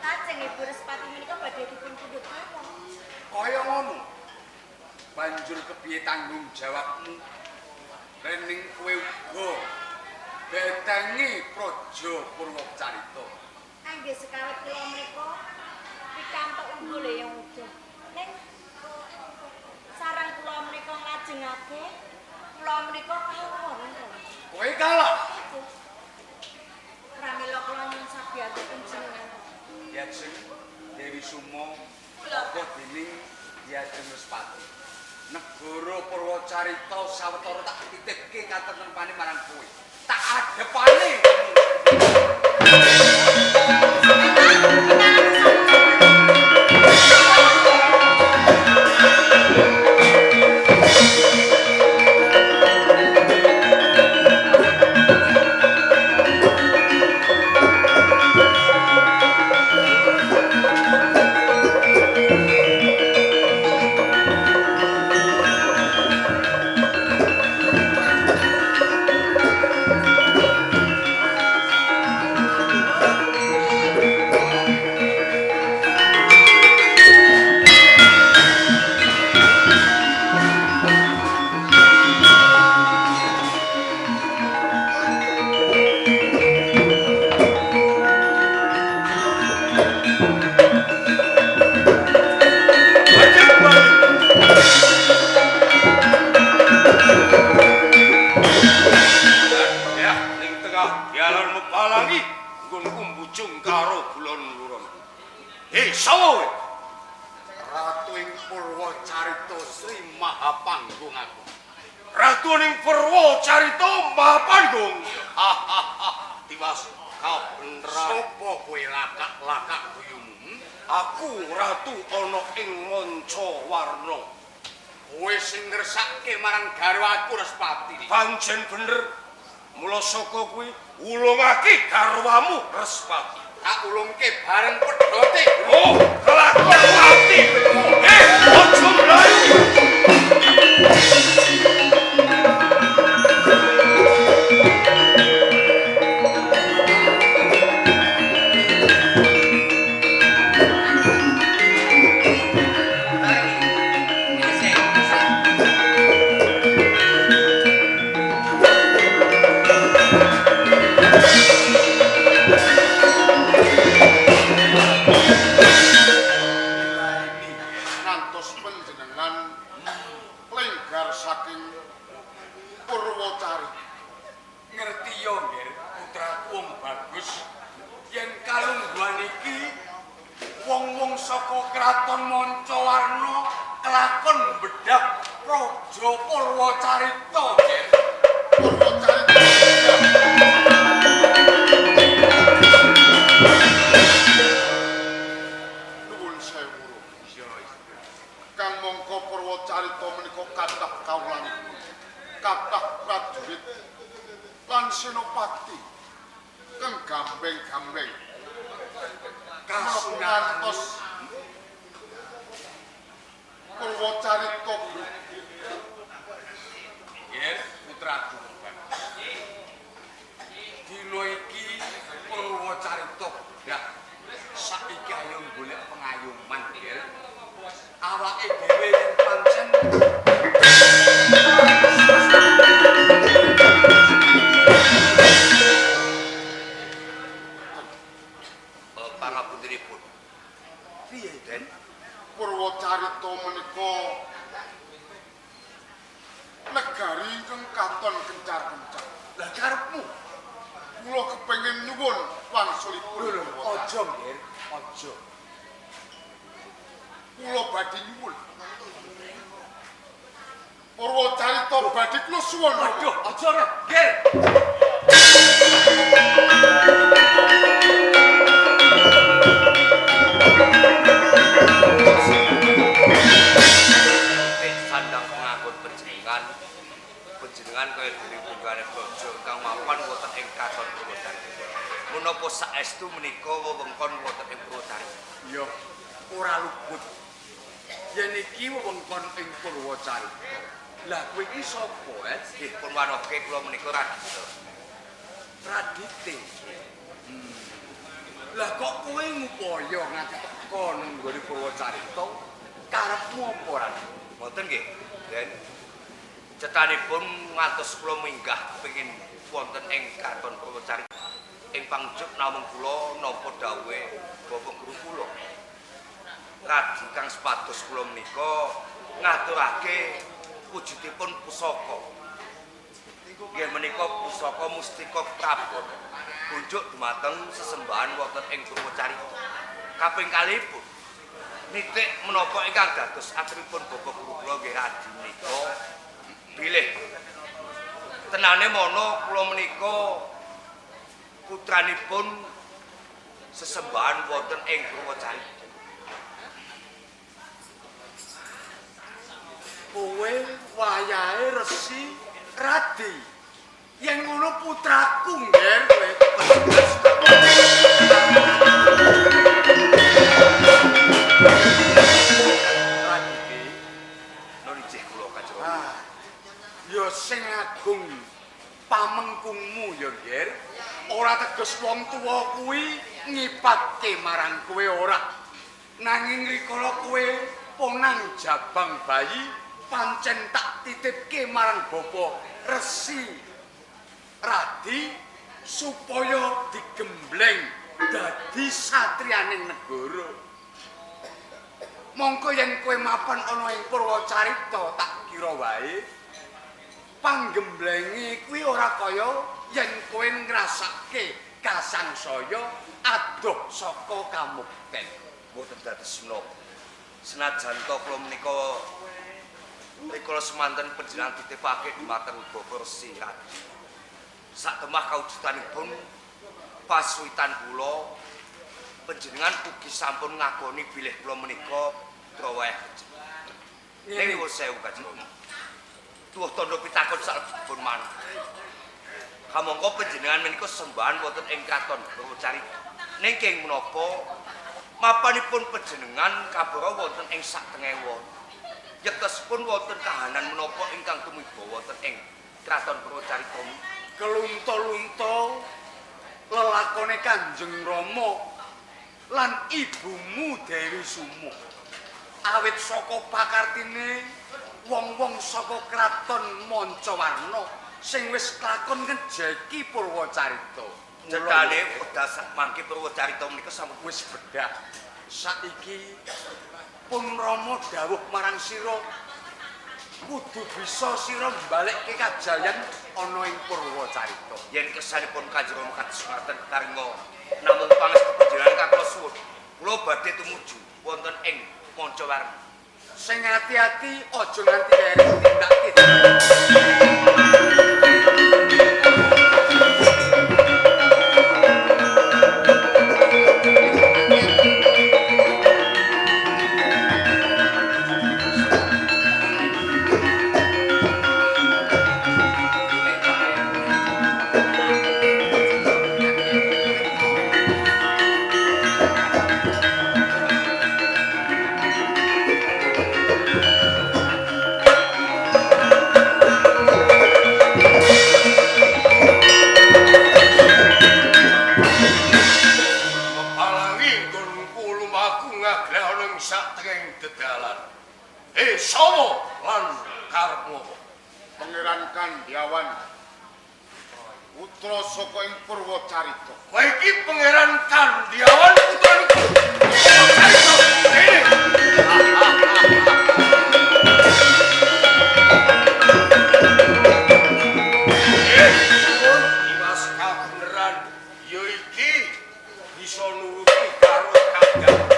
Speaker 3: Kanjeng Ibu Respati menika badhe dipun pundhut mawon.
Speaker 2: Kaya ngono. Banjur kepiye tanggung jawabmu? Rening kowe uga betengi Praja Purwacarita.
Speaker 3: Nggih sekawit kula menika pikantuk unggul yang udah. Ning sareng kula menika ngajengake kula menika kawon.
Speaker 2: Kowe kalah.
Speaker 3: Pramila kula nyuwun sabiyantu panjenengan.
Speaker 2: Diajeng Dewi Sumo apa dening Diajeng Respati. Negara Purwacarita sawetara tak titipke katentremane marang kowe. Tak adepane. Kah dalan mepalangi nggon kumbujung karo bulan luron. Sapa kowe?
Speaker 9: Ratu ing Purwacarita Sri Mahapanggung aku.
Speaker 2: Ratu ning Purwacarita Mahapanggung.
Speaker 9: Dimas kau bener. Sopo kowe lakak-lakak buyumu?
Speaker 2: Aku ratu ana ing manca warna.
Speaker 9: Kowe sing ngresake marang garwaku Respati.
Speaker 2: Pancen bener. Mula saka kuwi ulungake garwamu Respati.
Speaker 9: Tak ulungke bareng pedote.
Speaker 2: Oh, kelakuan mati. Ojo mlayu.
Speaker 9: Saka kraton Mancawarna kelakon bedah Praja Purwacarita, Ger. Purwacarita. Nuwun sewu. Kang mongko Purwacarita menika kathah kawulanipun. Kathah prajurit lan senopati kang gambeng-gambeng. Kasungantos Purwacarita
Speaker 7: Yen putraku. Dina iki Purwacarita ya saiki ayo golek pengayuman, Ger. Awake dhewe yen pancen pangapuntenipun. Piye, Den?
Speaker 9: Purwacarita menika negari ingkang katon kencar-kencar.
Speaker 7: Lah karepmu
Speaker 9: Kula kepengin nyuwun wangsulipun.
Speaker 7: aja, Ger, aja.
Speaker 9: Kula badhe nyuwun. Purwacarita badhe kula suwun.
Speaker 7: Aduh, aja rek, Ger.
Speaker 2: Sandang pengagun panjenengan kaya dene punjane bojo kang mapan wonten ing kraton Purwacarita. Menapa saestu menika wewengkon wonten ing Purwacarita?
Speaker 9: Ya, ora luput. Yen iki wewengkon ing Purwacarita.
Speaker 7: Lah kowe iki sapa,
Speaker 2: Nggih, purwanoke kula menika Radita.
Speaker 7: Radite. Lah kok kowe ngupaya nganti teka nang nggone Purwacarita? Karepmu apa, Radit?
Speaker 2: Mboten nggih, Den. Cetanipun ngantos kula minggah kepengin wonten ing kraton Purwacarita. Ing pangjuk namung kula nampa dawuhe Bapak Guru kula. Radi kang sepados kula menika ngaturake wujudipun pusaka. Inggih menika pusaka Mustika Prabon. Kunjuk dumateng sesembahan wonten ing Purwacarita. Kaping kalihipun nitik menapa ingkang dados atripun Bapak Guru kula nggih Radi menika bilih. Tenane mono kula menika putranipun sesembahan wonten ing Purwacarita.
Speaker 7: Kowe wayahe Resi Radi. Yen ngono putraku, Nger, kowe.
Speaker 2: Radi iki nun ijih kula kajeng.
Speaker 7: Ya sing agung pamengkungmu ya, Nger. Ora teges wong tuwa kuwi ngipatke marang kowe ora. Nanging rikala kowe ponang jabang bayi pancen tak titipke marang Bapak Resi Radi supaya digembleng dadi satriyaning negara. Mongko yen kowe mapan ana ing Purwacarita tak kira wae panggemblenge kuwi ora kaya
Speaker 9: yen kowe ngrasake kasangsaya adoh saka kamukten.
Speaker 2: Mboten dados menapa. Senajan to kula menika rikala semanten panjenengan titipake dhumateng Bapa Resi Radi. Sak temah kawujudanipun pasuwitan kula panjenengan ugi sampun ngakoni bilih kula menika putra wayah kecil. Ning nuwun sewu Kanjeng. Tuwuh tandha pitakon salebetipun manah. Kamangka panjenengan menika sembahan wonten ing kraton Purwocarita. Ningking menapa mapanipun panjenengan kabara wonten ing satengewon. Yektosipun wonten kahanan menapa ingkang tumiba wonten ing kraton Purwocarita.
Speaker 9: Kelunta-lunta lelakone Kanjeng Rama lan ibumu Dewi Sumu. Awit saka pakartine wong-wong saka kraton Mancawarna sing wis klakon ngejeki Purwocarita.
Speaker 2: Cekane wedhas mangke Purwocarita menika sampun
Speaker 9: Wis bedhak. Saiki pun Rama dawuh marang sira kudu bisa sira mbalekke kajayan ana ing Purwocarita.
Speaker 2: yen kesanipun Kanjeng Rama kados ngaten karenga namung pangestu panjenengan kula suwun. Kula badhe tumuju wonten ing Mancawarna.
Speaker 9: Sing ati-ati aja nganti keri tindak
Speaker 2: Sawa lan karepmu.
Speaker 10: Pangeran Kandyawan putra saka ing Purwocarita.
Speaker 2: Kowe iki Pangeran Kandyawan putra Purwocarita. Dimas kabeneran ya iki bisa nuruti karo kandhangku.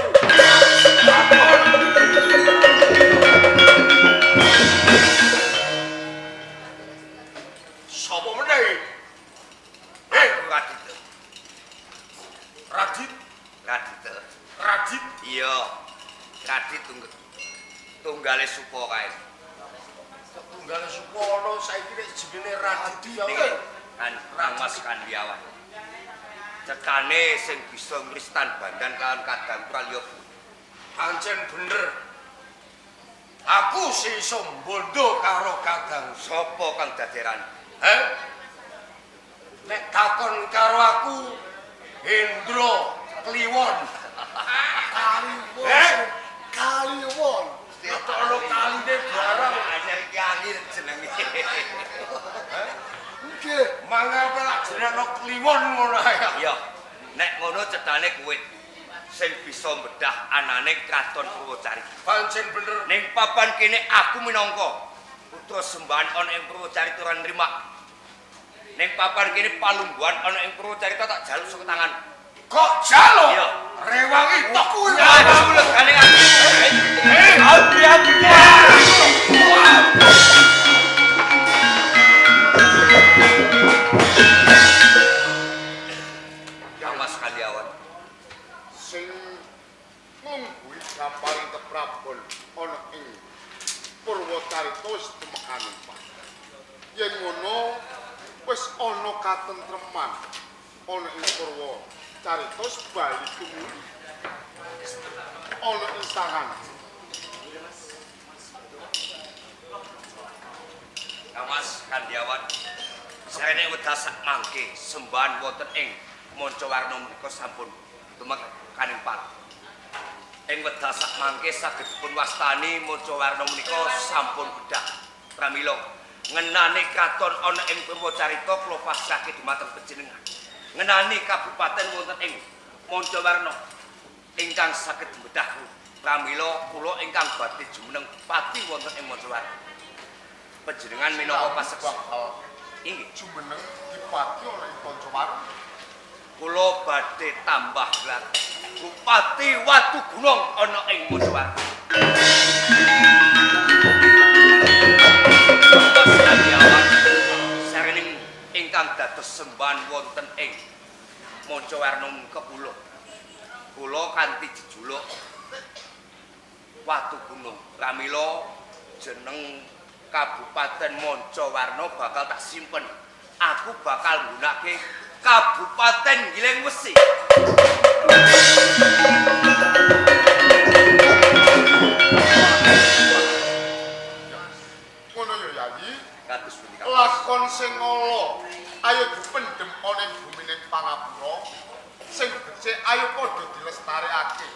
Speaker 2: Sapa meneh? Radit. Radit? Radit. Radit? Iya. Radit tunggale Supa kae. Tunggale Supa ana saiki nek jenenge Radit ya kan Mas Kandyawan. Cekane sing bisa ngristan bandan kalawan kadang praliya. Pancen bener. Aku sing iso mbondo karo kadang. Sapa kang daderan? Nek takon karo aku Hendro Kliwon.
Speaker 10: Kliwon.
Speaker 2: Ditolo kaline barang anyar iki angin jenenge.
Speaker 10: Nggih,
Speaker 2: Mangapa lak jenenge Kliwon ngono ae. Iya. Nek ngono cetane kuwi sing bisa mbedah anane kraton Purwocarita. Pancen bener. Ning papan kene aku minangka putra sembahan ana ing Purwocarita ora nrima. Ning papan kene palungguhan ana ing Purwocarita tak jaluk saka tangan. Kok jaluk? Iya. Rewangi tok kuwi. Aku legane aku. Hati-hati. Ya Mas Kandyawan.
Speaker 10: sing ngungguhi gamparing keprabon ana ing Purwocarita wis temekaning Pak. Yen ngono wis ana katentreman ana ing Purwocarita bali kemuli ana ing tangan.
Speaker 2: Ya Mas Kandyawan. Sarene wedhas sak mangke sembahan wonten ing Mancawarna menika sampun tumekaning Pak. Ing wedhas sak mangke saged dipun wastani Mancawarna menika sampun bedah pramila ngenani kraton ana ing Purwocarita kula pasrahke dhumateng panjenengan. Ngenani kabupaten wonten ing Mancawarna ingkang saged bedah pramila kula ingkang badhe jumeneng pati wonten ing Mancawarna. Panjenengan minangka paseksa.
Speaker 10: Inggih jumeneng bupati ana ing Pancawareng.
Speaker 2: Kula badhe tambah gelar Bupati Watu Gunung ana ing Pancawareng. Sarening ingkang dados sembahan wonten ing Mancawarna Kepulauan. Kula kanthi jejuluk Watu Gunung. Pramila jeneng Kabupaten Mancawarna bakal tak simpen. Aku bakal nggunakake Kabupaten Giling Wesi.
Speaker 10: Ngono ya Yayi.
Speaker 2: Kados punika.
Speaker 10: Lakon sing ala ayo dipendhem ana ing bumining Pangapura. Sing becik ayo padha dilestarekake.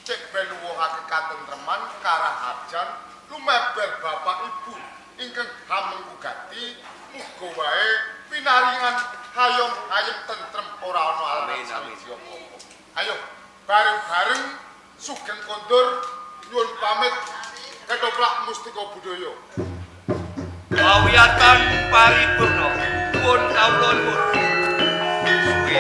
Speaker 10: Cek ben nuwuhake katentreman karaharjan lumeber bapak ibu ingkang hamengku gati muga wae pinaringan hayom-hayem tentrem ora ana
Speaker 2: Amin, amin.
Speaker 10: apa-apa. Ayo bareng-bareng sugeng kondur nyuwun pamit ketoprak mustika budaya.
Speaker 2: Kawiyatan paripurna pun kawula nuwun. Suwi